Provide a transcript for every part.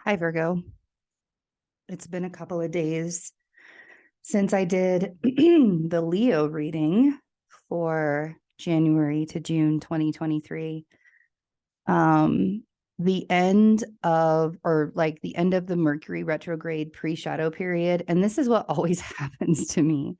Hi, Virgo. It's been a couple of days since I did the Leo reading for January to June 2023. The end of, or like the end of the Mercury retrograde pre-shadow period. And this is what always happens to me.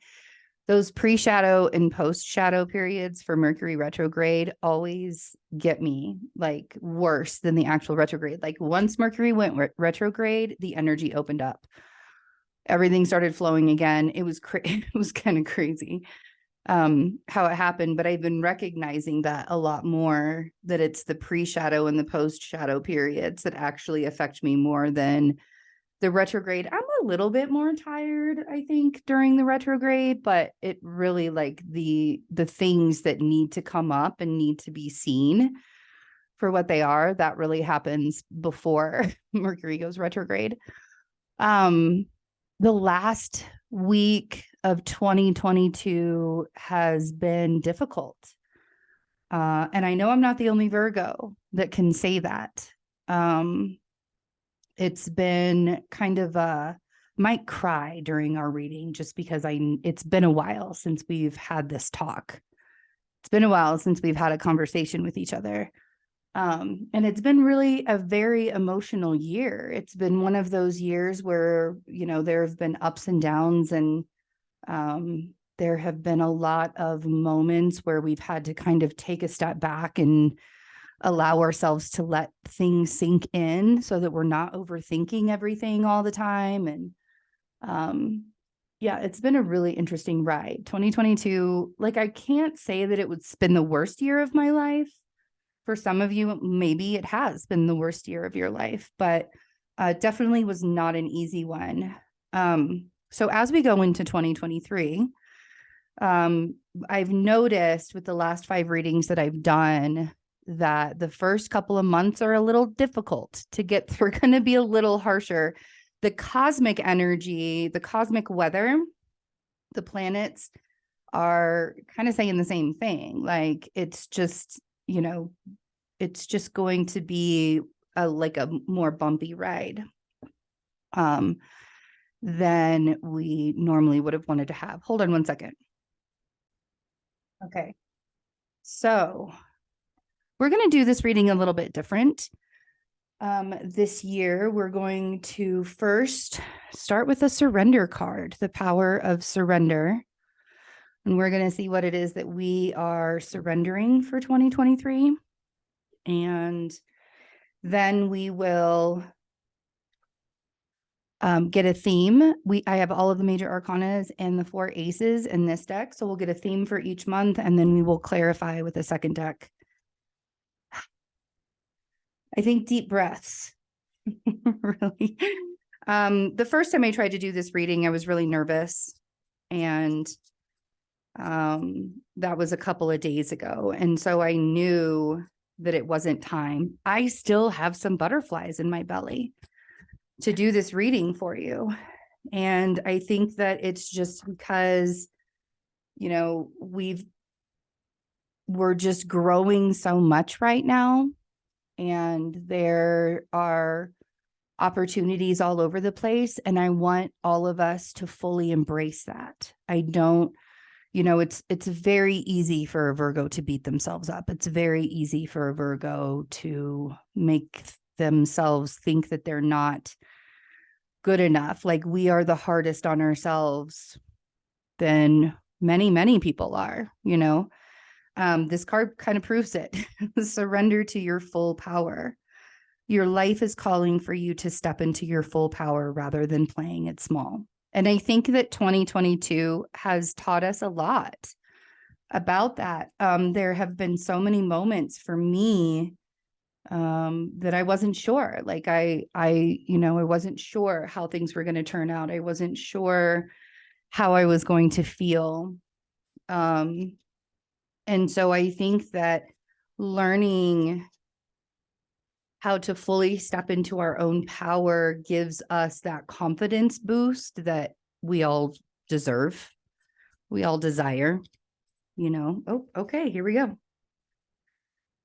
Those pre-shadow and post-shadow periods for Mercury retrograde always get me like worse than the actual retrograde. Like once Mercury went retrograde, the energy opened up. Everything started flowing again. It was it was kind of crazy how it happened, but I've been recognizing that a lot more, that it's the pre-shadow and the post-shadow periods that actually affect me more than the retrograde. I'm a little bit more tired, I think, during the retrograde, but it really like the things that need to come up and need to be seen for what they are, that really happens before Mercury goes retrograde. The last week of 2022 has been difficult. And I know I'm not the only Virgo that can say that. It's been kind of might cry during our reading just because it's been a while since we've had this talk. It's been a while since we've had a conversation with each other. And it's been really a very emotional year. It's been one of those years where, there have been ups and downs, and there have been a lot of moments where we've had to kind of take a step back and allow ourselves to let things sink in so that we're not overthinking everything all the time. And yeah, it's been a really interesting ride. 2022, like I can't say that it's been the worst year of my life. For some of you, maybe it has been the worst year of your life, but definitely was not an easy one. So as we go into 2023, I've noticed with the last 5 readings that I've done that the first couple of months are a little difficult to get through. We're going to be a little harsher. The cosmic energy, the cosmic weather, the planets are kind of saying the same thing. Like it's just, it's just going to be like a more bumpy ride than we normally would have wanted to have. Hold on one second. Okay. So we're going to do this reading a little bit different. This year, we're going to first start with a surrender card, the power of surrender. And we're going to see what it is that we are surrendering for 2023. And then we will get a theme. I have all of the major arcanas and the 4 aces in this deck. So we'll get a theme for each month, and then we will clarify with a second deck. I think deep breaths. Really. The first time I tried to do this reading, I was really nervous. And that was a couple of days ago. And so I knew that it wasn't time. I still have some butterflies in my belly to do this reading for you. And I think that it's just because, we're just growing so much right now. And there are opportunities all over the place. And I want all of us to fully embrace that. I don't, it's very easy for a Virgo to beat themselves up. It's very easy for a Virgo to make themselves think that they're not good enough. Like we are the hardest on ourselves than many, many people are, this card kind of proves it. Surrender to your full power. Your life is calling for you to step into your full power rather than playing it small. And I think that 2022 has taught us a lot about that. There have been so many moments for me that I wasn't sure. Like I wasn't sure how things were going to turn out. I wasn't sure how I was going to feel. And so I think that learning how to fully step into our own power gives us that confidence boost that we all deserve. We all desire, Oh, okay, here we go.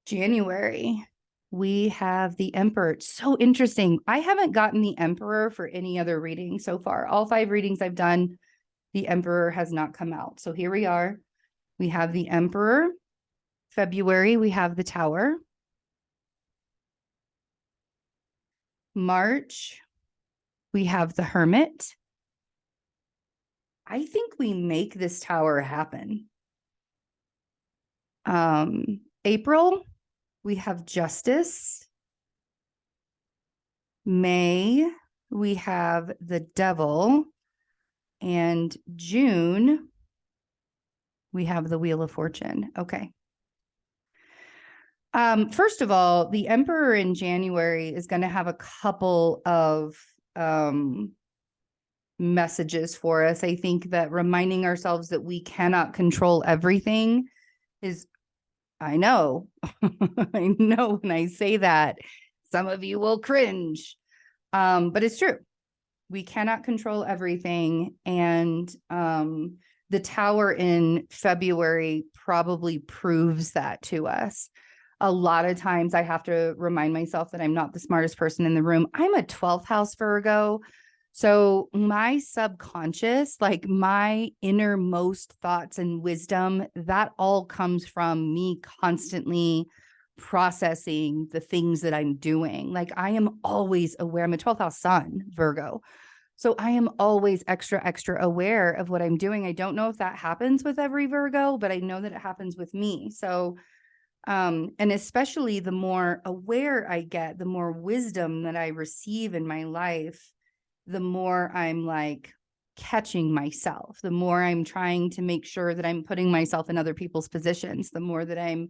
January. we have the Emperor. It's so interesting. I haven't gotten the Emperor for any other reading so far. All 5 readings I've done, the Emperor has not come out. So here we are. We have the Emperor. February, we have the Tower. March, we have the Hermit. I think we make this Tower happen. April, we have Justice. May, we have the Devil. And June, we have the Wheel of Fortune. Okay. First of all, the Emperor in January is going to have a couple of messages for us. I think that reminding ourselves that we cannot control everything is, I know, I know when I say that, some of you will cringe, but it's true. We cannot control everything. And the Tower in February probably proves that to us. A lot of times I have to remind myself that I'm not the smartest person in the room. I'm a 12th house Virgo. So my subconscious, like my innermost thoughts and wisdom, that all comes from me constantly processing the things that I'm doing. Like I am always aware. I'm a 12th house sun Virgo. So I am always extra aware of what I'm doing. I don't know if that happens with every Virgo, but I know that it happens with me. So and especially the more aware I get, the more wisdom that I receive in my life, the more I'm like catching myself, the more I'm trying to make sure that I'm putting myself in other people's positions, the more that I'm,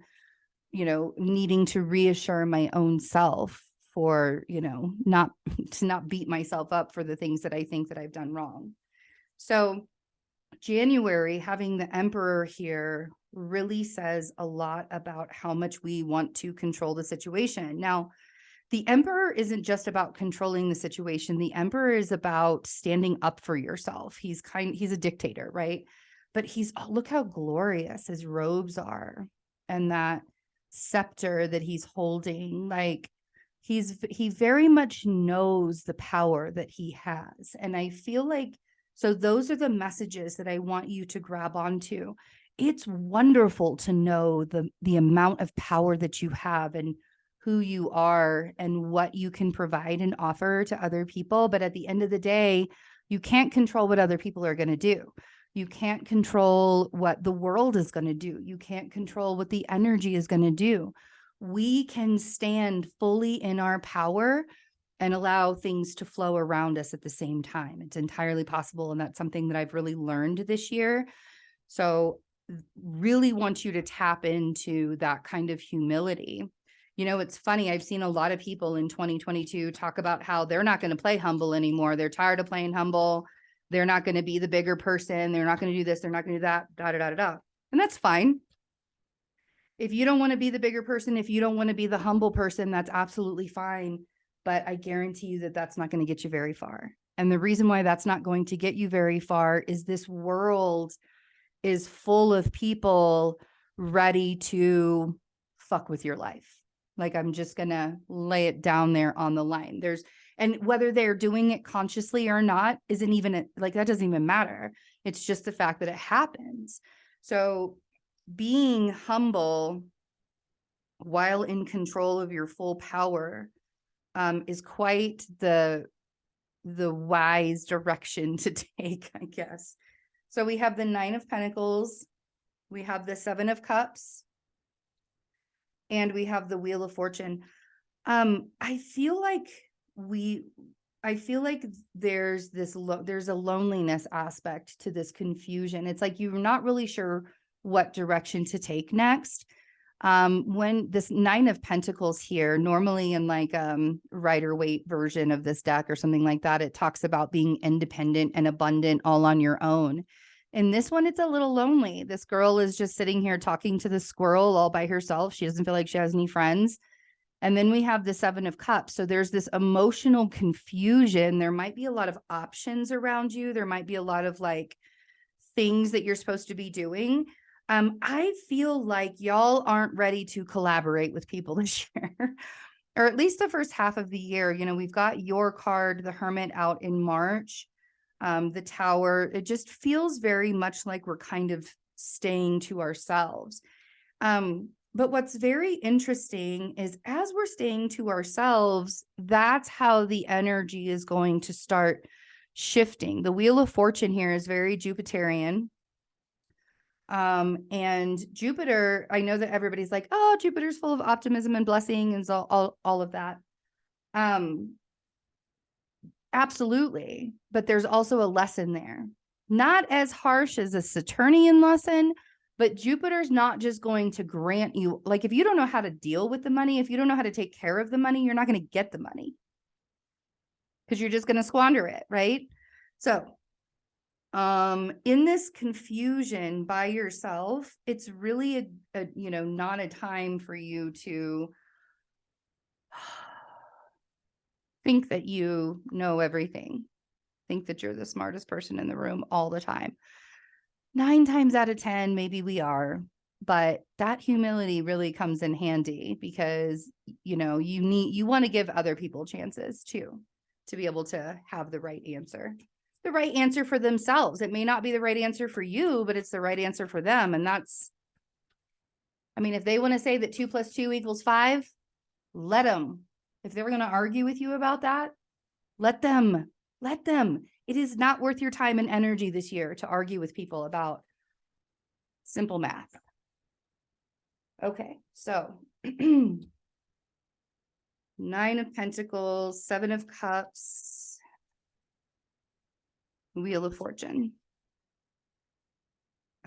needing to reassure my own self for, not to not beat myself up for the things that I think that I've done wrong. So January, having the Emperor here really says a lot about how much we want to control the situation. Now, the Emperor isn't just about controlling the situation. The Emperor is about standing up for yourself. He's a dictator, right? But look how glorious his robes are and that scepter that he's holding. Like he very much knows the power that he has. And I feel like, so those are the messages that I want you to grab onto. It's wonderful to know the amount of power that you have and who you are and what you can provide and offer to other people. But at the end of the day, you can't control what other people are going to do. You can't control what the world is going to do. You can't control what the energy is going to do. We can stand fully in our power and allow things to flow around us at the same time. It's entirely possible. And that's something that I've really learned this year. So really want you to tap into that kind of humility. It's funny. I've seen a lot of people in 2022 talk about how they're not going to play humble anymore. They're tired of playing humble. They're not going to be the bigger person. They're not going to do this. They're not going to do that, da, da, da, da, da. And that's fine. If you don't want to be the bigger person, if you don't want to be the humble person, that's absolutely fine. But I guarantee you that that's not going to get you very far. And the reason why that's not going to get you very far is this world is full of people ready to fuck with your life. Like, I'm just going to lay it down there on the line. And whether they're doing it consciously or not, isn't even like, that doesn't even matter. It's just the fact that it happens. So being humble while in control of your full power is quite the wise direction to take, I guess. So we have the 9 of Pentacles, we have the 7 of Cups, and we have the Wheel of Fortune. I feel like there's a loneliness aspect to this confusion. It's like you're not really sure what direction to take next. When this 9 of Pentacles here, normally in like Rider-Waite version of this deck or something like that, it talks about being independent and abundant all on your own. In this one, it's a little lonely. This girl is just sitting here talking to the squirrel all by herself. She doesn't feel like she has any friends. And then we have the 7 of Cups. So there's this emotional confusion. There might be a lot of options around you. There might be a lot of like things that you're supposed to be doing. I feel like y'all aren't ready to collaborate with people this year. or at least the first half of the year. You know, we've got your card, the Hermit, out in March. The Tower, it just feels very much like we're kind of staying to ourselves. But what's very interesting is as we're staying to ourselves, that's how the energy is going to start shifting. The Wheel of Fortune here is very Jupiterian. And Jupiter, I know that everybody's like, oh, Jupiter's full of optimism and blessing and all of that. Absolutely. But there's also a lesson there. Not as harsh as a Saturnian lesson, but Jupiter's not just going to grant you, like, if you don't know how to deal with the money, if you don't know how to take care of the money, you're not going to get the money because you're just going to squander it, right? So, in this confusion by yourself, it's really you know, not a time for you to think that you know everything, think that you're the smartest person in the room all the time. 9 times out of 10, maybe we are, but that humility really comes in handy because, you know, you want to give other people chances too, to be able to have the right answer for themselves. It may not be the right answer for you, but it's the right answer for them. And that's, I mean, if they want to say that 2 + 2 = 5, let them. If they're going to argue with you about that, let them. It is not worth your time and energy this year to argue with people about simple math. Okay, so 9 of Pentacles, 7 of Cups, Wheel of Fortune.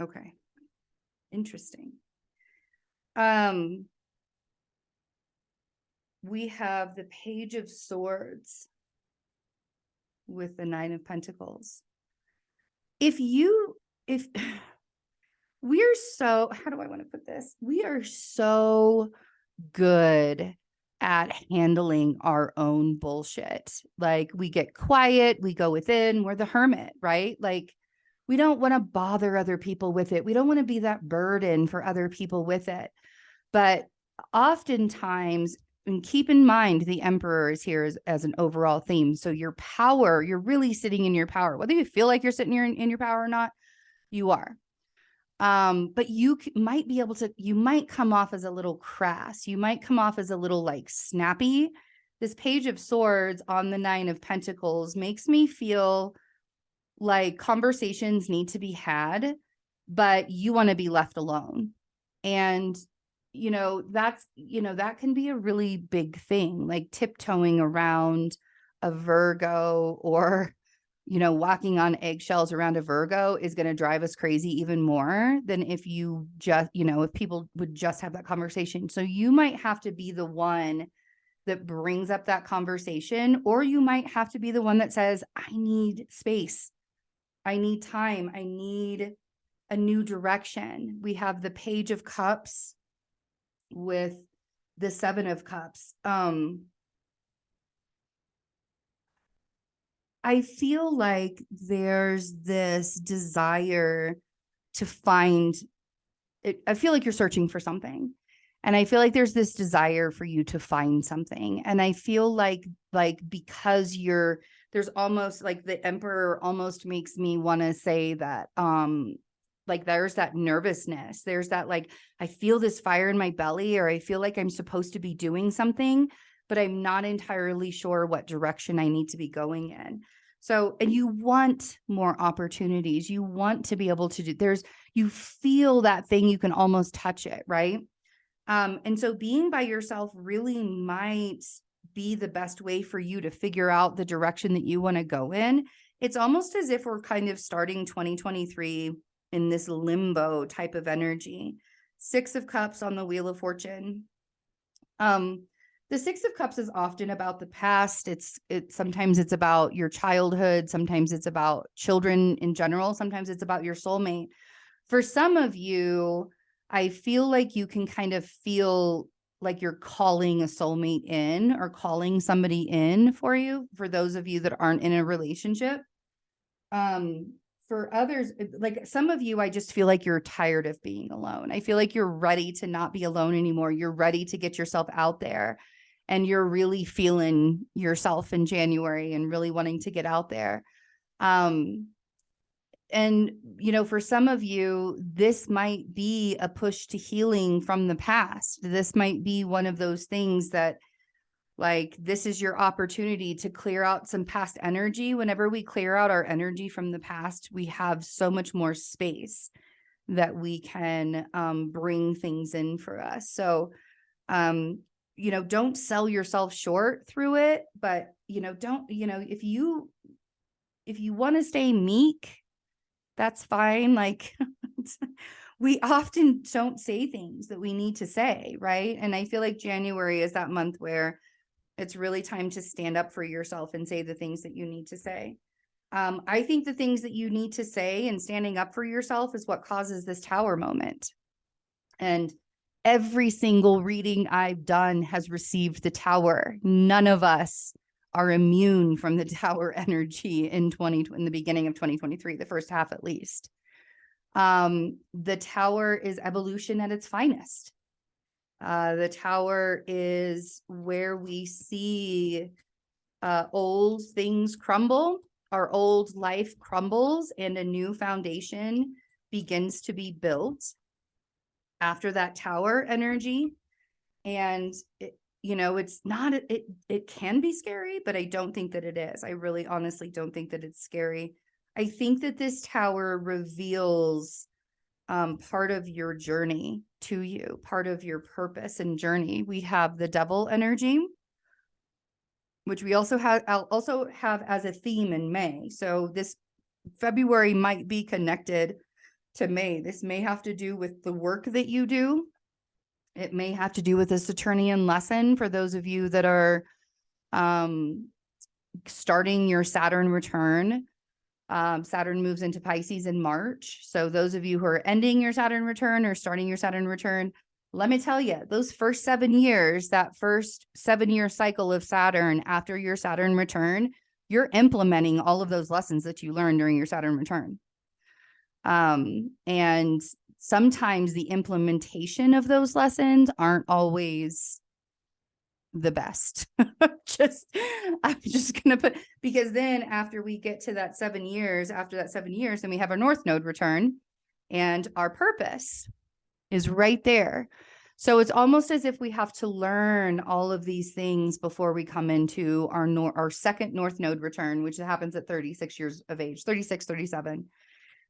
Okay, interesting. We have the Page of Swords with the 9 of Pentacles. If we're so, how do I want to put this? We are so good at handling our own bullshit. Like, we get quiet, we go within, we're the hermit, right? Like, we don't want to bother other people with it. We don't want to be that burden for other people with it. But oftentimes, and keep in mind, the Emperor is here as an overall theme. So your power, you're really sitting in your power. Whether you feel like you're sitting here in your power or not, you are. But you might be able to, you might come off as a little crass. You might come off as a little like snappy. This Page of Swords on the 9 of Pentacles makes me feel like conversations need to be had, but you want to be left alone. And you know, that's, you know, that can be a really big thing, like tiptoeing around a Virgo or, you know, walking on eggshells around a Virgo is going to drive us crazy even more than if you just, you know, if people would just have that conversation. So you might have to be the one that brings up that conversation, or you might have to be the one that says, I need space. I need time. I need a new direction. We have the Page of Cups with the 7 of Cups. I feel like there's this desire to find it. I feel like you're searching for something. And I feel like there's this desire for you to find something. And I feel like because there's almost like the Emperor almost makes me want to say that, like there's that nervousness. There's that, like, I feel this fire in my belly, or I feel like I'm supposed to be doing something, but I'm not entirely sure what direction I need to be going in. So, and you want more opportunities. You want to be able to do, you feel that thing, you can almost touch it, right? And so being by yourself really might be the best way for you to figure out the direction that you want to go in. It's almost as if we're kind of starting 2023 in this limbo type of energy. 6 of Cups on the Wheel of Fortune. The 6 of Cups is often about the past. Sometimes it's about your childhood. Sometimes it's about children in general. Sometimes it's about your soulmate. For some of you, I feel like you can kind of feel like you're calling a soulmate in or calling somebody in for you, for those of you that aren't in a relationship. For others, like some of you, I just feel like you're tired of being alone. I feel like you're ready to not be alone anymore. You're ready to get yourself out there. and you're really feeling yourself in January and really wanting to get out there. And, for some of you, this might be a push to healing from the past. This might be one of those things that, like, this is your opportunity to clear out some past energy. Whenever we clear out our energy from the past, we have so much more space that we can bring things in for us. So, don't sell yourself short through it, but, don't, if you want to stay meek, that's fine. Like, we often don't say things that we need to say, right? And I feel like January is that month where it's really time to stand up for yourself and say the things that you need to say. I think the things that you need to say and standing up for yourself is what causes this tower moment. And every single reading I've done has received the tower. None of us are immune from the tower energy in the beginning of 2023, the first half at least. The tower is evolution at its finest. The tower is where we see old things crumble, our old life crumbles, and a new foundation begins to be built after that tower energy. And it's not, it can be scary, but I don't think that it is. I really honestly don't think that it's scary. I think that this tower reveals part of your journey to you, part of your purpose and journey. We have the devil energy, which we also have as a theme in May. So this February might be connected to May. This may have to do with the work that you do. It may have to do with a Saturnian lesson for those of you that are starting your Saturn return. Saturn moves into Pisces in March. So those of you who are ending your Saturn return or starting your Saturn return, let me tell you, those first 7 years, that first 7-year cycle of Saturn after your Saturn return, you're implementing all of those lessons that you learned during your Saturn return. And sometimes the implementation of those lessons aren't always the best. I'm just going to put, because then after we get to that 7 years, then we have our North Node return and our purpose is right there. So it's almost as if we have to learn all of these things before we come into our second North Node return, which happens at 36 years of age, 36, 37.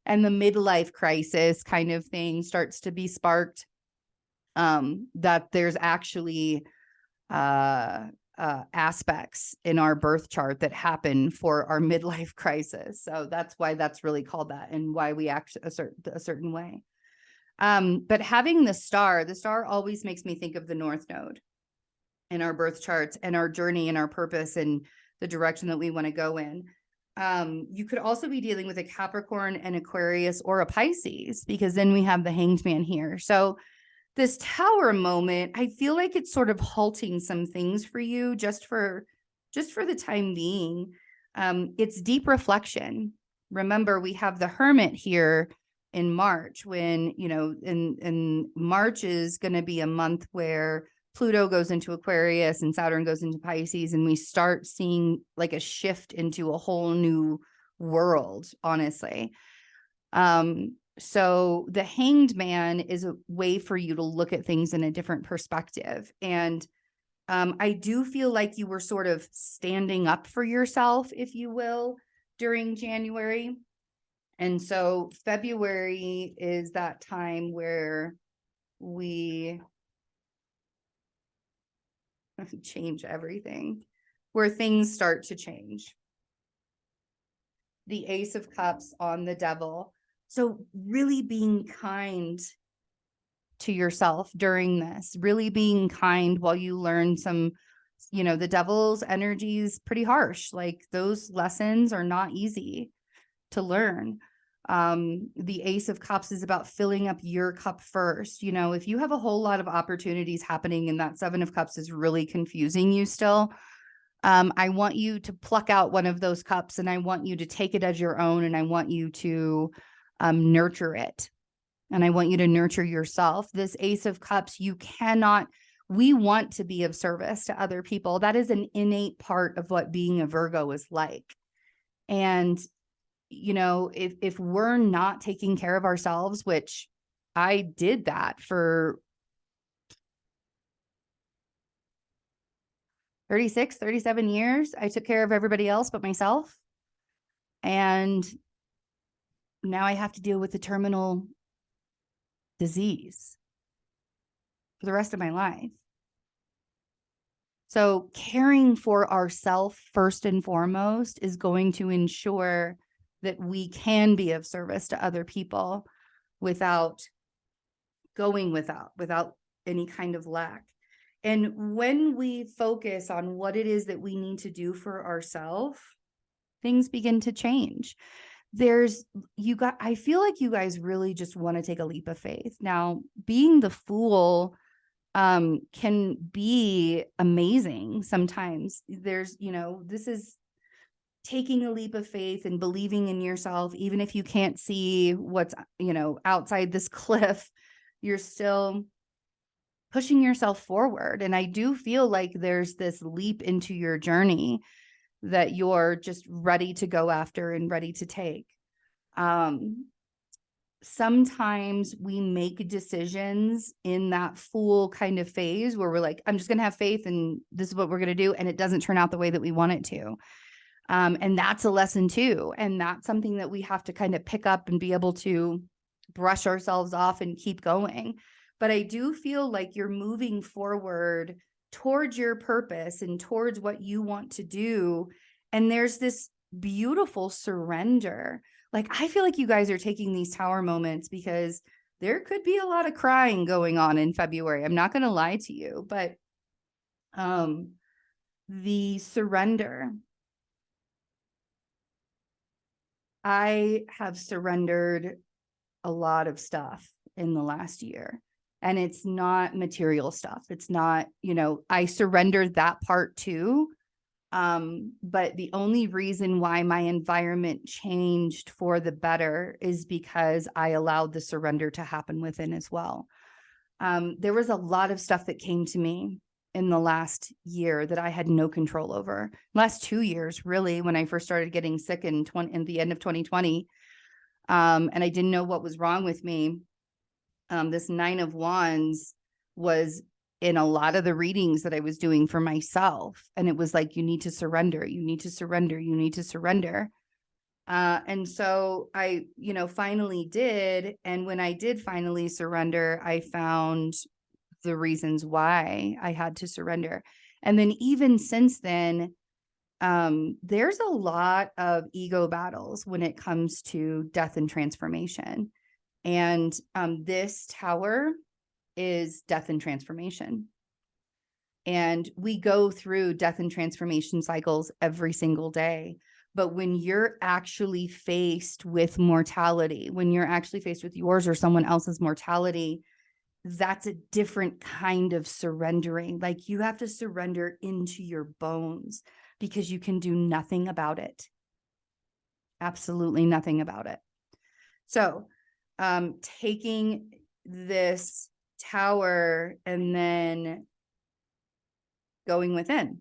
And the midlife crisis kind of thing starts to be sparked, that there's actually aspects in our birth chart that happen for our midlife crisis. So that's why that's really called that and why we act a certain way. But having the star always makes me think of the North Node in our birth charts and our journey and our purpose and the direction that we want to go in. You could also be dealing with a Capricorn, an Aquarius, or a Pisces, because then we have the Hanged Man here. So this tower moment, I feel like it's sort of halting some things for you just for the time being. It's deep reflection. Remember, we have the Hermit here in March, when, in March is going to be a month where Pluto goes into Aquarius and Saturn goes into Pisces, and we start seeing like a shift into a whole new world, honestly. So the Hanged Man is a way for you to look at things in a different perspective. And I do feel like you were sort of standing up for yourself, if you will, during January. And so February is that time where we change everything, where things start to change. The Ace of Cups on the Devil. So really being kind to yourself during this, really being kind while you learn some, the Devil's energy is pretty harsh. Like, those lessons are not easy to learn. The Ace of Cups is about filling up your cup first. If you have a whole lot of opportunities happening and that Seven of Cups is really confusing you still, I want you to pluck out one of those cups, and I want you to take it as your own, and I want you to nurture it. And I want you to nurture yourself. This Ace of Cups, you cannot, We want to be of service to other people. That is an innate part of what being a Virgo is like. And, you know, if we're not taking care of ourselves, which I did that for 36, 37 years, I took care of everybody else but myself. And now I have to deal with the terminal disease for the rest of my life. So caring for ourselves first and foremost is going to ensure that we can be of service to other people without any kind of lack. And when we focus on what it is that we need to do for ourselves, things begin to change. I feel like you guys really just want to take a leap of faith. Now, being the Fool can be amazing sometimes. This is taking a leap of faith and believing in yourself, even if you can't see what's, outside this cliff, you're still pushing yourself forward. And I do feel like there's this leap into your journey that you're just ready to go after and ready to take. Sometimes we make decisions in that Fool kind of phase where we're like, I'm just going to have faith and this is what we're going to do. And it doesn't turn out the way that we want it to. And that's a lesson too. And that's something that we have to kind of pick up and be able to brush ourselves off and keep going. But I do feel like you're moving forward towards your purpose and towards what you want to do. And there's this beautiful surrender. Like, I feel like you guys are taking these Tower moments because there could be a lot of crying going on in February. I'm not going to lie to you, but the surrender. I have surrendered a lot of stuff in the last year, and it's not material stuff. It's not, I surrendered that part too. But the only reason why my environment changed for the better is because I allowed the surrender to happen within as well. There was a lot of stuff that came to me in the last year that I had no control over. Last 2 years, really, when I first started getting sick in the end of 2020, and I didn't know what was wrong with me. This 9 of Wands was in a lot of the readings that I was doing for myself. And it was like, you need to surrender, you need to surrender, you need to surrender. And so I, finally did. And when I did finally surrender, I found the reasons why I had to surrender. And then even since then, there's a lot of ego battles when it comes to death and transformation. And this Tower is death and transformation. And we go through death and transformation cycles every single day. But when you're actually faced with mortality, when you're actually faced with yours or someone else's mortality, that's a different kind of surrendering. Like, you have to surrender into your bones because you can do nothing about it. Absolutely nothing about it. So, taking this Tower and then going within,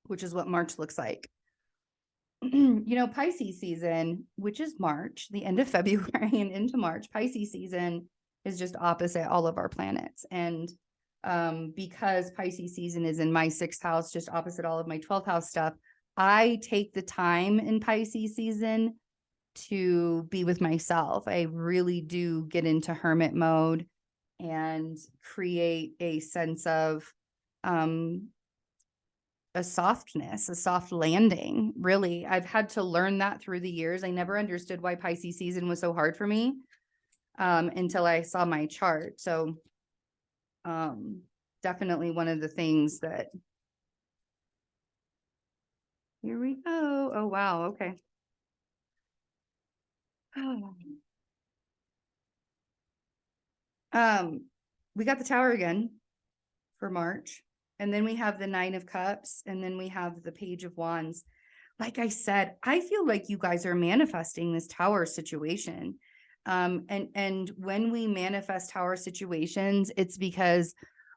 which is what March looks like. Pisces season, which is March, the end of February and into March, Pisces season is just opposite all of our planets. And because Pisces season is in my 6th house, just opposite all of my 12th house stuff, I take the time in Pisces season to be with myself. I really do get into hermit mode and create a sense of a softness, a soft landing. Really, I've had to learn that through the years. I never understood why Pisces season was so hard for me until I saw my chart. So definitely one of the things that, here we go. Oh, wow. Okay. We got the Tower again for March, and then we have the 9 of Cups, and then we have the Page of Wands. Like I said, I feel like you guys are manifesting this Tower situation. And when we manifest Tower situations, it's because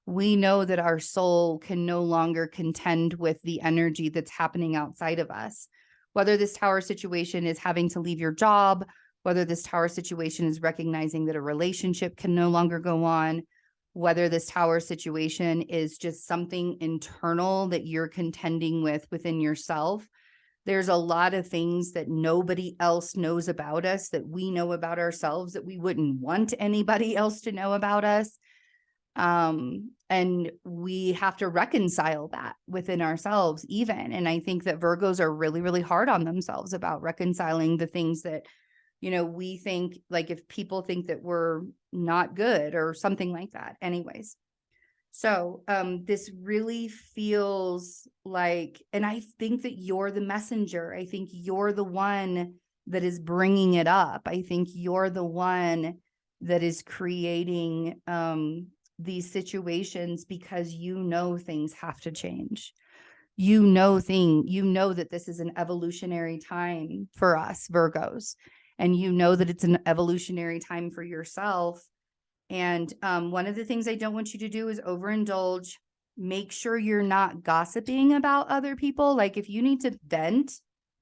We know that our soul can no longer contend with the energy that's happening outside of us. Whether this tower situation is having to leave your job, whether this tower situation is recognizing that a relationship can no longer go on, whether this tower situation is just something internal that you're contending with within yourself. There's a lot of things that nobody else knows about us that we know about ourselves that we wouldn't want anybody else to know about us. And we have to reconcile that within ourselves even. And I think that Virgos are really, really hard on themselves about reconciling the things that, you know, we think, like if people think that we're not good or something like that. Anyways. So this really feels like, and I think that you're the messenger. I think you're the one that is bringing it up. I think you're the one that is creating these situations because you know things have to change. You know that this is an evolutionary time for us Virgos, and you know that it's an evolutionary time for yourself. And one of the things I don't want you to do is overindulge. Make sure you're not gossiping about other people. Like if you need to vent,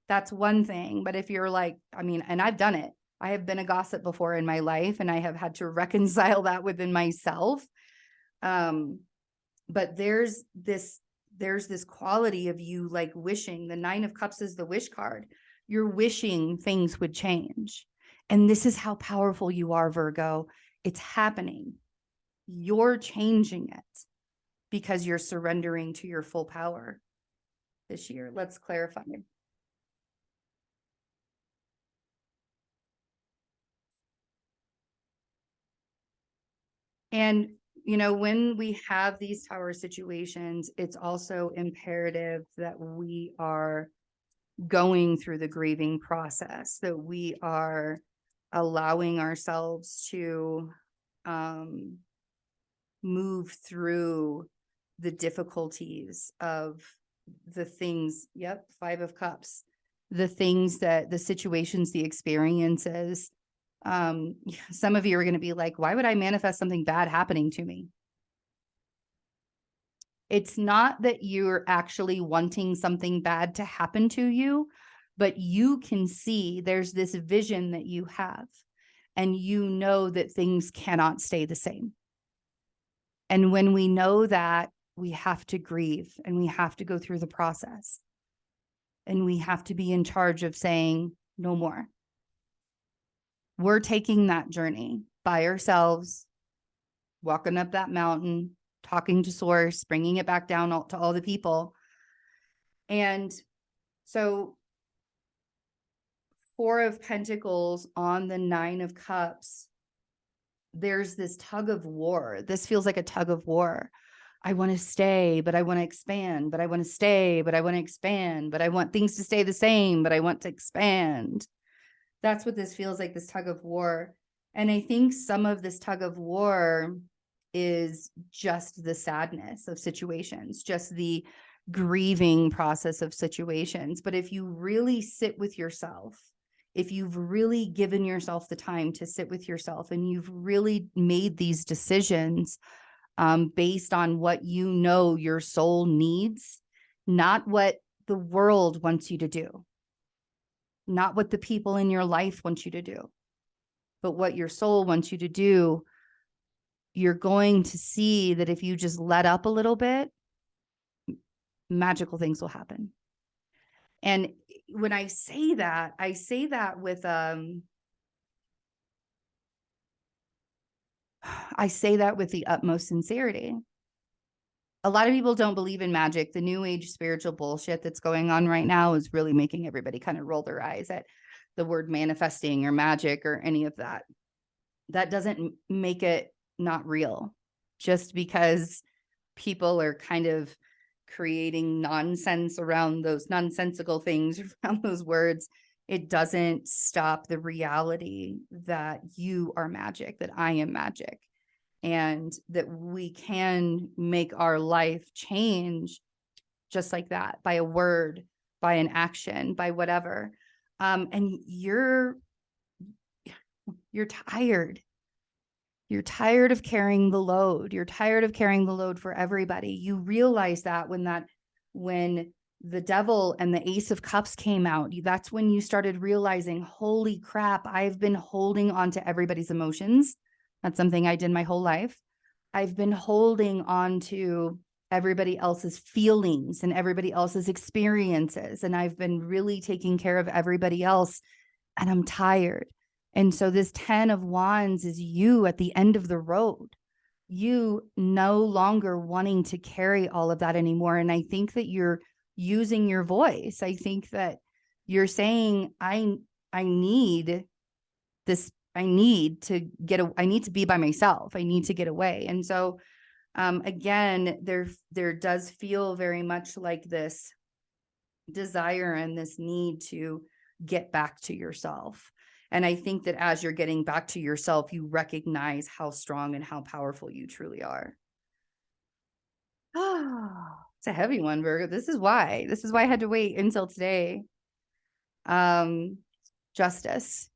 that's one thing. But if you're like, I mean, and I've done it. I have been a gossip before in my life, and I have had to reconcile that within myself. But there's this quality of you like wishing. The 9 of Cups is the wish card. You're wishing things would change. And this is how powerful you are, Virgo. It's happening. You're changing it because you're surrendering to your full power this year. Let's clarify. And, you know, when we have these tower situations, it's also imperative that we are going through the grieving process, that we are allowing ourselves to move through the difficulties of the things. Yep. 5 of Cups, the things that the situations, the experiences. Some of you are going to be like, why would I manifest something bad happening to me? It's not that you're actually wanting something bad to happen to you, but you can see there's this vision that you have, and you know that things cannot stay the same. And when we know that, we have to grieve, and we have to go through the process, and we have to be in charge of saying no more. We're taking that journey by ourselves, walking up that mountain, talking to Source, bringing it back down to all the people. And so 4 of Pentacles on the 9 of Cups, there's this tug of war. This feels like a tug of war. I want to stay, but I want to expand, but I want to stay, but I want to expand, but I want things to stay the same, but I want to expand. That's what this feels like, this tug of war. And I think some of this tug of war is just the sadness of situations, just the grieving process of situations. But if you really sit with yourself, if you've really given yourself the time to sit with yourself, and you've really made these decisions based on what you know your soul needs, not what the world wants you to do, not what the people in your life want you to do, but what your soul wants you to do, you're going to see that if you just let up a little bit, magical things will happen. And when I say that with I say that with the utmost sincerity. A lot of people don't believe in magic. The new age spiritual bullshit that's going on right now is really making everybody kind of roll their eyes at the word manifesting or magic or any of that. That doesn't make it not real. Just because people are kind of creating nonsense around those nonsensical things around those words, it doesn't stop the reality that you are magic, that I am magic, and that we can make our life change just like that, by a word, by an action, by whatever. And you're tired. You're tired of carrying the load. You're tired of carrying the load for everybody. You realize that when the devil and the Ace of Cups came out, that's when you started realizing, holy crap, I've been holding on to everybody's emotions. That's something I did my whole life. I've been holding on to everybody else's feelings and everybody else's experiences. And I've been really taking care of everybody else, and I'm tired. And so this 10 of Wands is you at the end of the road, you no longer wanting to carry all of that anymore. And I think that you're using your voice. I think that you're saying, I need this. I need to be by myself. I need to get away. And so, again, there does feel very much like this desire and this need to get back to yourself. And I think that as you're getting back to yourself, you recognize how strong and how powerful you truly are. It's a heavy one, Virgo. This is why I had to wait until today. Justice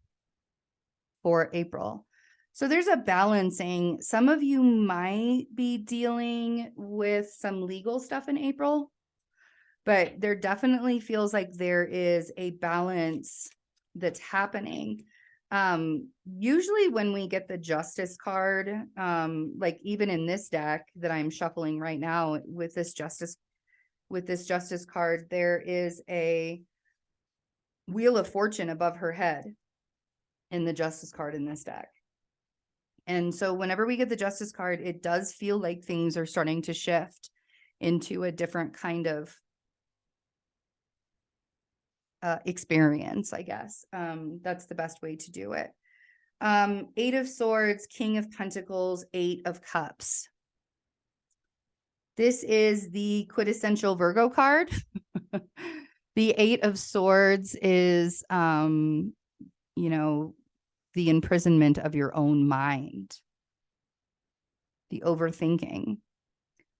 for April. So there's a balancing. Some of you might be dealing with some legal stuff in April, but there definitely feels like there is a balance that's happening. Usually when we get the Justice card, like even in this deck that I'm shuffling right now with this Justice card, there is a Wheel of Fortune above her head in the Justice card in this deck. And so whenever we get the Justice card, it does feel like things are starting to shift into a different kind of experience, I guess. That's the best way to do it. 8 of Swords, King of Pentacles, 8 of Cups. This is the quintessential Virgo card. The 8 of Swords is, the imprisonment of your own mind, the overthinking.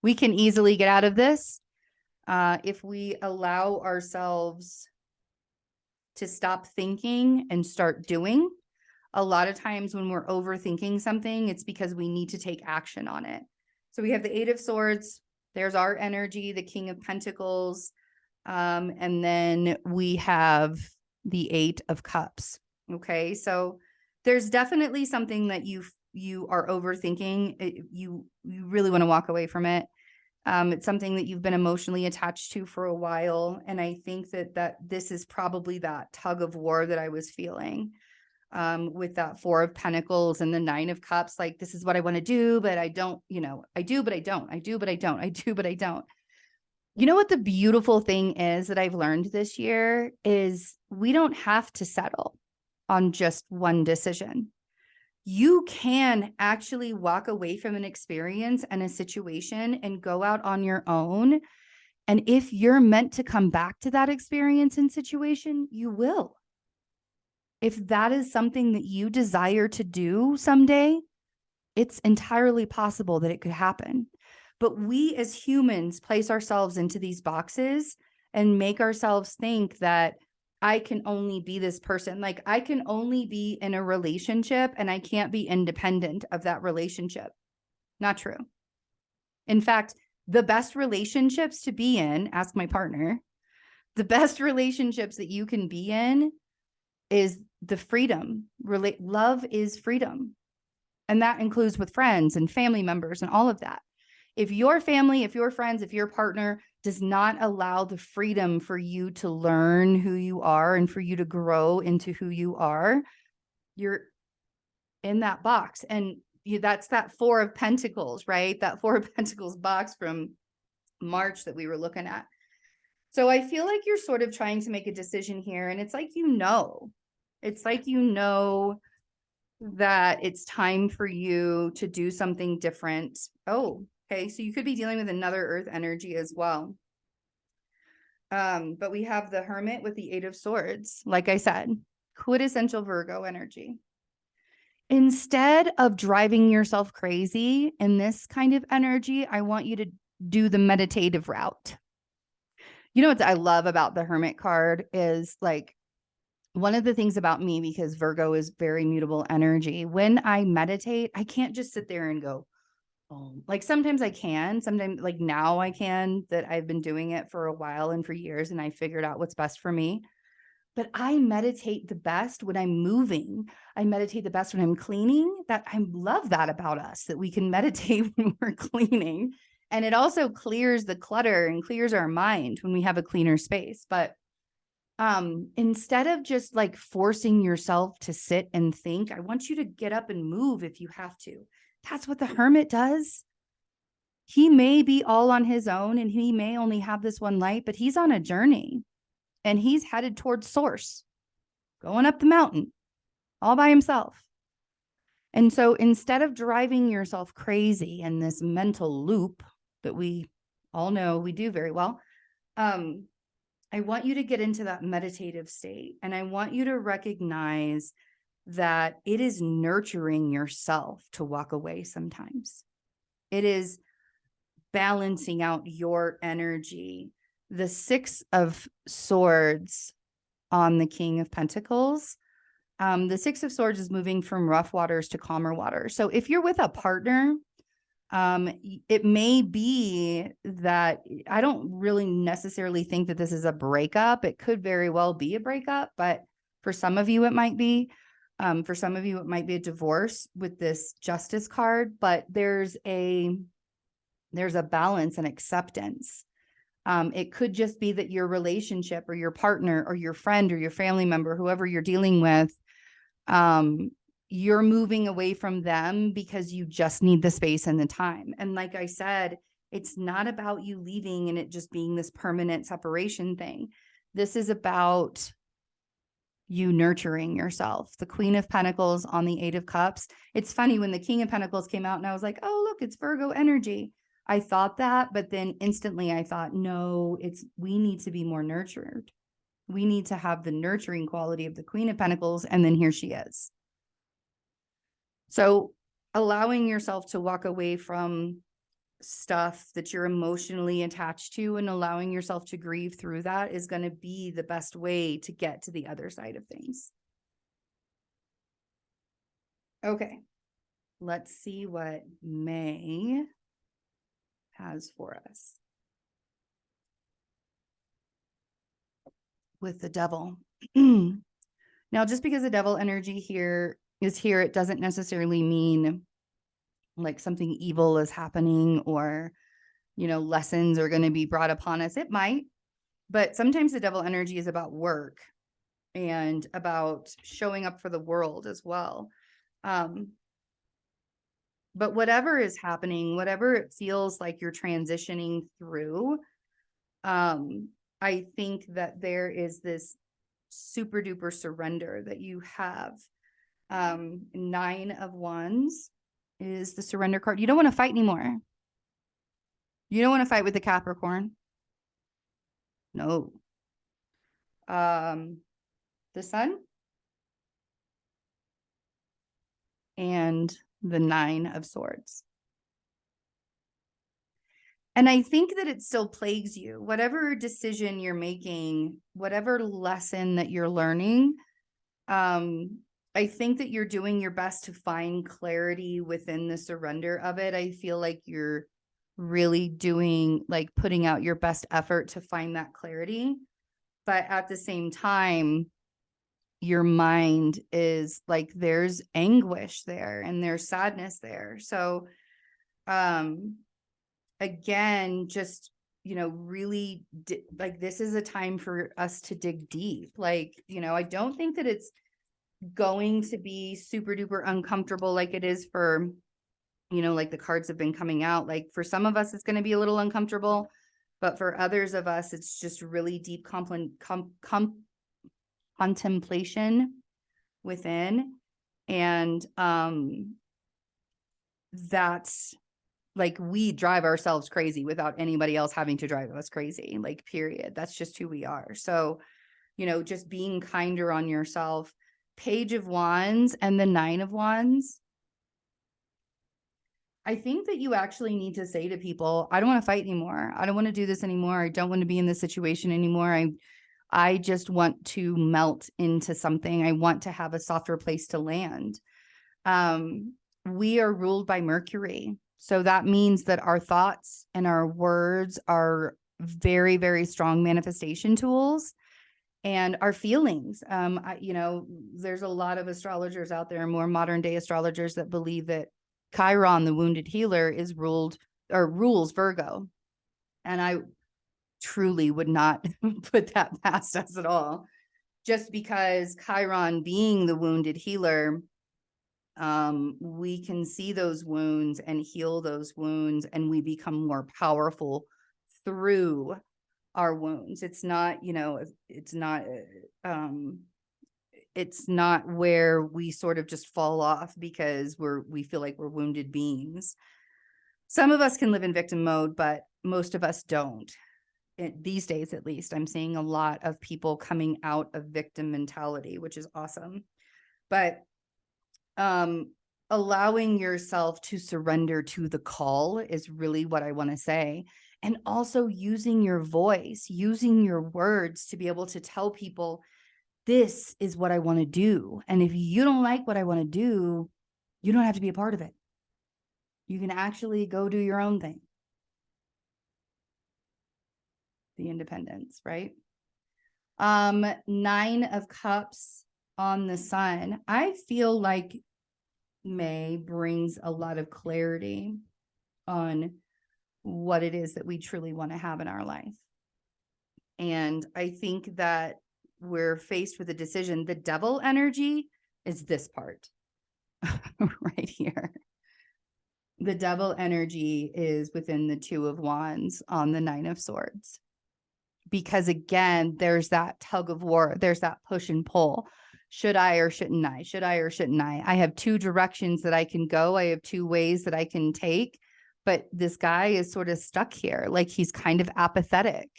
We can easily get out of this if we allow ourselves to stop thinking and start doing. A lot of times when we're overthinking something, it's because we need to take action on it. So we have the 8 of Swords. There's our energy, the King of Pentacles. And then we have the 8 of Cups. Okay, so there's definitely something that you are overthinking. You really want to walk away from it. It's something that you've been emotionally attached to for a while. And I think that this is probably that tug of war that I was feeling with that 4 of Pentacles and the 9 of Cups. Like, this is what I want to do, but I don't, I do, but I don't, I do, but I don't, I do, but I don't. You know what the beautiful thing is that I've learned this year is we don't have to settle on just one decision. You can actually walk away from an experience and a situation and go out on your own. And if you're meant to come back to that experience and situation, you will. If that is something that you desire to do someday, it's entirely possible that it could happen. But we as humans place ourselves into these boxes and make ourselves think that I can only be this person. Like, I can only be in a relationship and I can't be independent of that relationship. Not true. In fact, the best relationships to be in, ask my partner, the best relationships that you can be in is the freedom. Love is freedom. And that includes with friends and family members and all of that. If your family, if your friends, if your partner does not allow the freedom for you to learn who you are and for you to grow into who you are, you're in that box. And that's that 4 of Pentacles, right? That 4 of Pentacles box from March that we were looking at. So I feel like you're sort of trying to make a decision here. And it's like, it's like, that it's time for you to do something different. Oh, okay. So you could be dealing with another Earth energy as well. But we have the Hermit with the 8 of Swords. Like I said, quintessential Virgo energy. Instead of driving yourself crazy in this kind of energy, I want you to do the meditative route. You know what I love about the Hermit card is, like, one of the things about me, because Virgo is very mutable energy, when I meditate, I can't just sit there and go, oh, like sometimes I can, sometimes like now I can, that I've been doing it for a while and for years, and I figured out what's best for me. But I meditate the best when I'm moving. I meditate the best when I'm cleaning. That I love that about us, that we can meditate when we're cleaning. And it also clears the clutter and clears our mind when we have a cleaner space. But instead of just like forcing yourself to sit and think, I want you to get up and move if you have to. That's what the hermit does. He may be all on his own and he may only have this one light, but he's on a journey and he's headed towards source, going up the mountain all by himself. And so instead of driving yourself crazy in this mental loop that we all know we do very well, I want you to get into that meditative state. And I want you to recognize that it is nurturing yourself to walk away sometimes. It is balancing out your energy. The 6 of Swords on the King of Pentacles. The 6 of Swords is moving from rough waters to calmer waters. So if you're with a partner, it may be that I don't really necessarily think that this is a breakup. It could very well be a breakup, but for some of you, it might be. For some of you, it might be a divorce with this Justice card, but there's a balance and acceptance. It could just be that your relationship or your partner or your friend or your family member, whoever you're dealing with, you're moving away from them because you just need the space and the time. And like I said, it's not about you leaving and it just being this permanent separation thing. This is about you nurturing yourself. The Queen of Pentacles on the 8 of Cups. It's funny, when the King of Pentacles came out and I was like, oh, look, it's Virgo energy. I thought that, but then instantly I thought, no, we need to be more nurtured. We need to have the nurturing quality of the Queen of Pentacles. And then here she is. So allowing yourself to walk away from stuff that you're emotionally attached to and allowing yourself to grieve through that is going to be the best way to get to the other side of things. Okay, let's see what May has for us with the Devil. Now, just because the Devil energy here is here, it doesn't necessarily mean like something evil is happening or, lessons are going to be brought upon us. It might, but sometimes the Devil energy is about work and about showing up for the world as well. But whatever is happening, whatever it feels like you're transitioning through, I think that there is this super duper surrender that you have. 9 of Wands is the surrender card. You don't want to fight anymore. You don't want to fight with the Capricorn. No. The Sun and the 9 of Swords. And I think that it still plagues you. Whatever decision you're making, whatever lesson that you're learning, I think that you're doing your best to find clarity within the surrender of it. I feel like you're really putting out your best effort to find that clarity. But at the same time, your mind is like, there's anguish there and there's sadness there. So, again, just, really this is a time for us to dig deep. I don't think that it's going to be super duper uncomfortable like it is for, like the cards have been coming out. Like for some of us, it's going to be a little uncomfortable, but for others of us, it's just really deep contemplation within. And that's like, we drive ourselves crazy without anybody else having to drive us crazy, like, period. That's just who we are. So, just being kinder on yourself. Page of Wands and the 9 of Wands. I think that you actually need to say to people, I don't want to fight anymore. I don't want to do this anymore. I don't want to be in this situation anymore. I just want to melt into something. I want to have a softer place to land. We are ruled by Mercury. So that means that our thoughts and our words are very, very strong manifestation tools, and our feelings. There's a lot of astrologers out there, more modern day astrologers, that believe that Chiron, the wounded healer, is rules Virgo. And I truly would not put that past us at all. Just because Chiron being the wounded healer, we can see those wounds and heal those wounds, and we become more powerful through our wounds. It's not, it's not where we sort of just fall off because we feel like we're wounded beings. Some of us can live in victim mode, but most of us don't. These days, at least, I'm seeing a lot of people coming out of victim mentality, which is awesome. But allowing yourself to surrender to the call is really what I want to say. And also using your voice, using your words to be able to tell people, this is what I want to do. And if you don't like what I want to do, you don't have to be a part of it. You can actually go do your own thing. The independence, right? 9 of Cups on the Sun. I feel like May brings a lot of clarity on what it is that we truly want to have in our life. And I think that we're faced with a decision. The devil energy is this part right here. The devil energy is within the 2 of Wands on the 9 of Swords. Because again, there's that tug of war. There's that push and pull. Should I or shouldn't I? Should I or shouldn't I? I have 2 directions that I can go. I have 2 ways that I can take. But this guy is sort of stuck here. Like he's kind of apathetic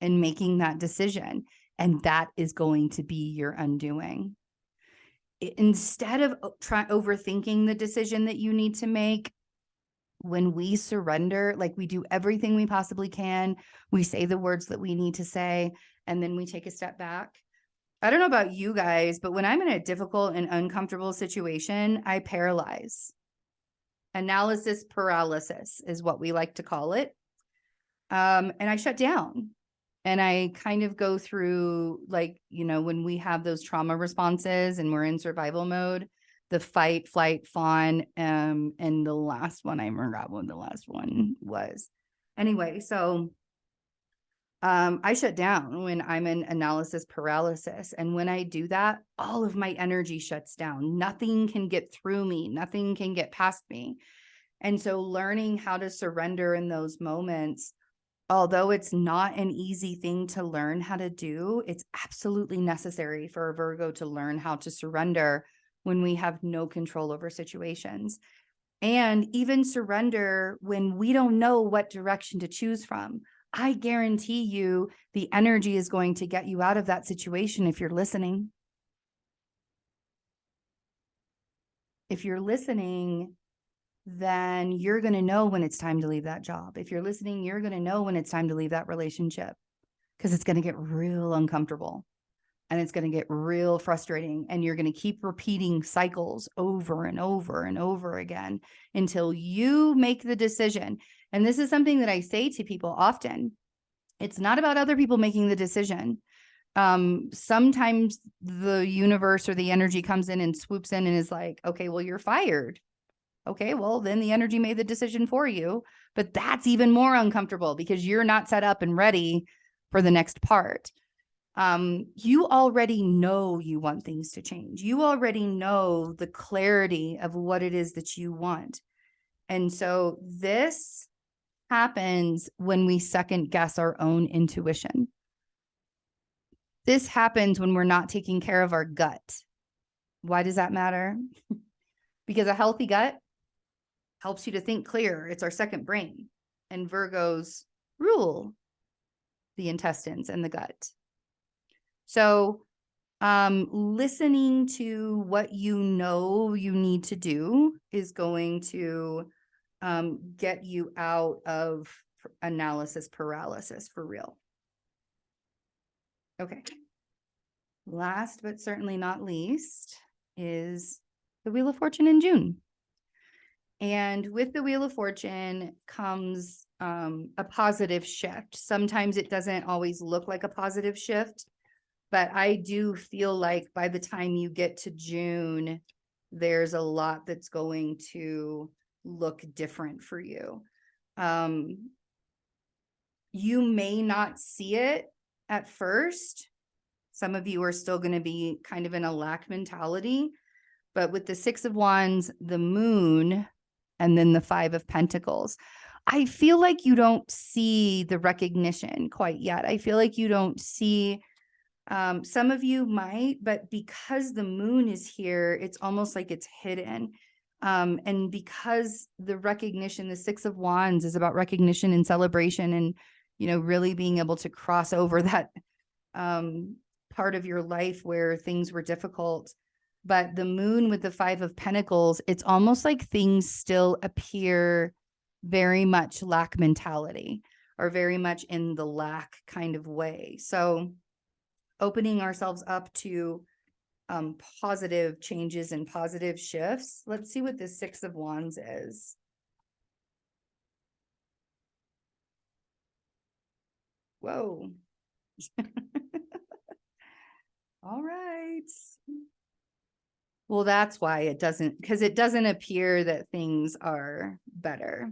in making that decision. And that is going to be your undoing. Instead of overthinking the decision that you need to make, when we surrender, like we do everything we possibly can, we say the words that we need to say, and then we take a step back. I don't know about you guys, but when I'm in a difficult and uncomfortable situation, I paralyze. Analysis paralysis is what we like to call it. And I shut down. And I kind of go through, like, when we have those trauma responses and we're in survival mode, the fight, flight, fawn, and the last one, I forgot what the last one was. Anyway, so I shut down when I'm in analysis paralysis. And when I do that, all of my energy shuts down. Nothing can get through me. Nothing can get past me. And so learning how to surrender in those moments, although it's not an easy thing to learn how to do, it's absolutely necessary for a Virgo to learn how to surrender when we have no control over situations. And even surrender when we don't know what direction to choose from. I guarantee you the energy is going to get you out of that situation if you're listening. If you're listening, then you're going to know when it's time to leave that job. If you're listening, you're going to know when it's time to leave that relationship, because it's going to get real uncomfortable and it's going to get real frustrating. And you're going to keep repeating cycles over and over and over again until you make the decision. And this is something that I say to people often. It's not about other people making the decision. Sometimes the universe or the energy comes in and swoops in and is like, okay, well, you're fired. Okay, well, then the energy made the decision for you, but that's even more uncomfortable because you're not set up and ready for the next part. You already know you want things to change. You already know the clarity of what it is that you want. And so this happens when we second guess our own intuition. This happens when we're not taking care of our gut. Why does that matter? Because a healthy gut helps you to think clear. It's our second brain. And Virgos rule the intestines and the gut. So listening to what you know you need to do is going to get you out of analysis paralysis for real. Okay. Last but certainly not least is the Wheel of Fortune in June. And with the Wheel of Fortune comes a positive shift. Sometimes it doesn't always look like a positive shift, but I do feel like by the time you get to June, there's a lot that's going to look different for you. You may not see it at first. Some of you are still going to be kind of in a lack mentality, but with the Six of Wands, the Moon, and then the Five of Pentacles, I feel like you don't see the recognition quite yet. I feel like you don't see, some of you might, but because the moon is here, it's almost like it's hidden. And because the recognition, the Six of Wands is about recognition and celebration and, you know, really being able to cross over that part of your life where things were difficult. But the moon with the Five of Pentacles, it's almost like things still appear very much lack mentality or very much in the lack kind of way. So opening ourselves up to positive changes and positive shifts. Let's see what the Six of Wands is. Whoa. All right. Well, that's why it doesn't, because it doesn't appear that things are better.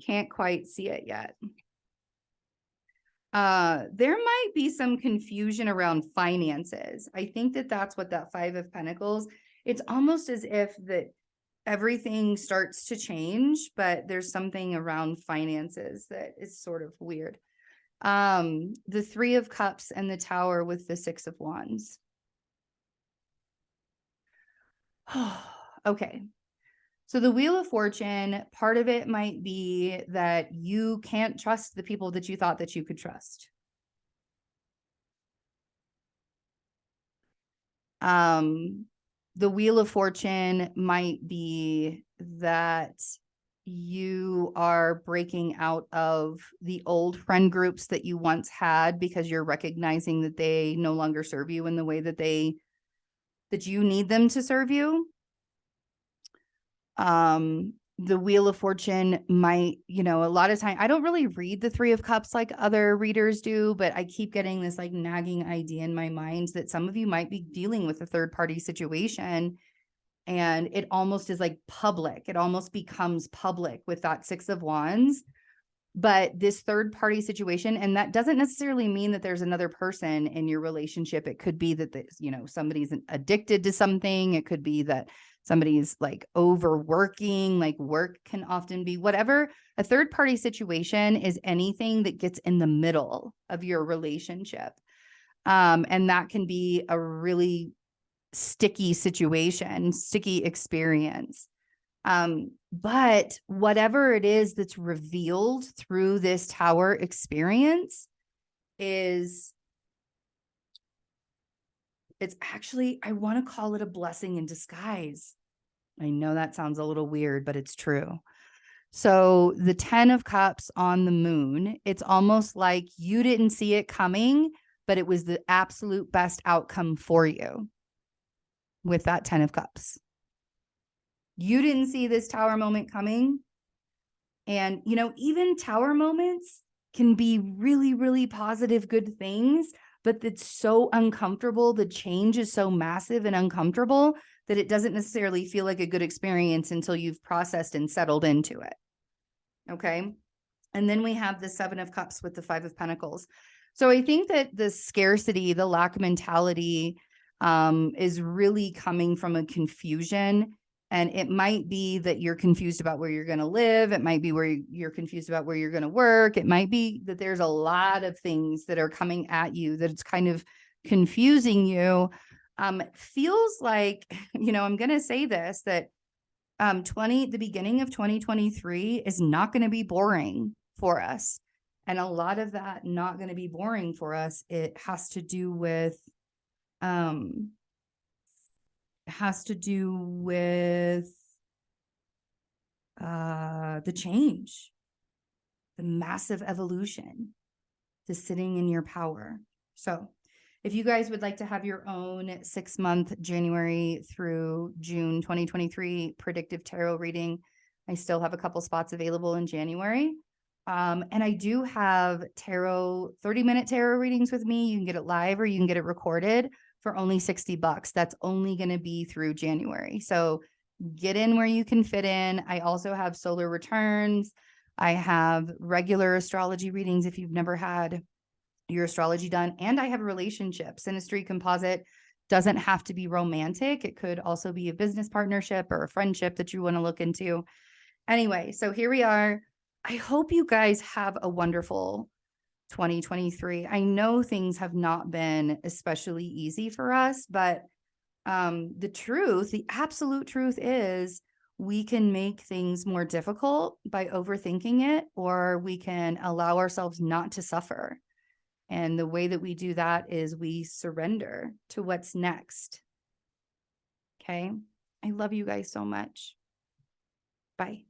Can't quite see it yet. There might be some confusion around finances. I think that that's what that Five of Pentacles, it's almost as if that everything starts to change, but there's something around finances that is sort of weird. The Three of Cups and the Tower with the Six of Wands. Okay. So the Wheel of Fortune, part of it might be that you can't trust the people that you thought that you could trust. The Wheel of Fortune might be that you are breaking out of the old friend groups that you once had because you're recognizing that they no longer serve you in the way that you need them to serve you. The Wheel of Fortune might, you know, a lot of time, I don't really read the Three of Cups like other readers do, but I keep getting this like nagging idea in my mind that some of you might be dealing with a third party situation and it almost is like public. It almost becomes public with that Six of Wands. But this third party situation, and that doesn't necessarily mean that there's another person in your relationship. It could be that, you know, somebody's addicted to something. It could be that somebody's like overworking, like work can often be whatever. A third party situation is anything that gets in the middle of your relationship. And that can be a really sticky situation, sticky experience. But whatever it is that's revealed through this Tower experience it's actually, I want to call it a blessing in disguise. I know that sounds a little weird, but it's true. So the 10 of Cups on the moon, it's almost like you didn't see it coming, but it was the absolute best outcome for you with that 10 of Cups. You didn't see this Tower moment coming. And, you know, even Tower moments can be really, really positive, good things, but it's so uncomfortable. The change is so massive and uncomfortable that it doesn't necessarily feel like a good experience until you've processed and settled into it. Okay. And then we have the Seven of Cups with the Five of Pentacles. So I think that the scarcity, the lack mentality is really coming from a confusion. And it might be that you're confused about where you're going to live. It might be where you're confused about where you're going to work. It might be that there's a lot of things that are coming at you that it's kind of confusing you. Feels like, you know, I'm going to say this, that the beginning of 2023 is not going to be boring for us. And a lot of that not going to be boring for us, it has to do with the change, the massive evolution, the sitting in your power. So if you guys would like to have your own 6-month January through June 2023 predictive tarot reading, I still have a couple spots available in January. And I do have 30-minute tarot readings with me. You can get it live or you can get it recorded for only $60. That's only going to be through January. So get in where you can fit in. I also have solar returns. I have regular astrology readings if you've never had your astrology done. And I have a relationship. Synastry Composite doesn't have to be romantic. It could also be a business partnership or a friendship that you want to look into. Anyway, so here we are. I hope you guys have a wonderful 2023. I know things have not been especially easy for us, but the absolute truth is we can make things more difficult by overthinking it, or we can allow ourselves not to suffer. And the way that we do that is we surrender to what's next. Okay. I love you guys so much. Bye.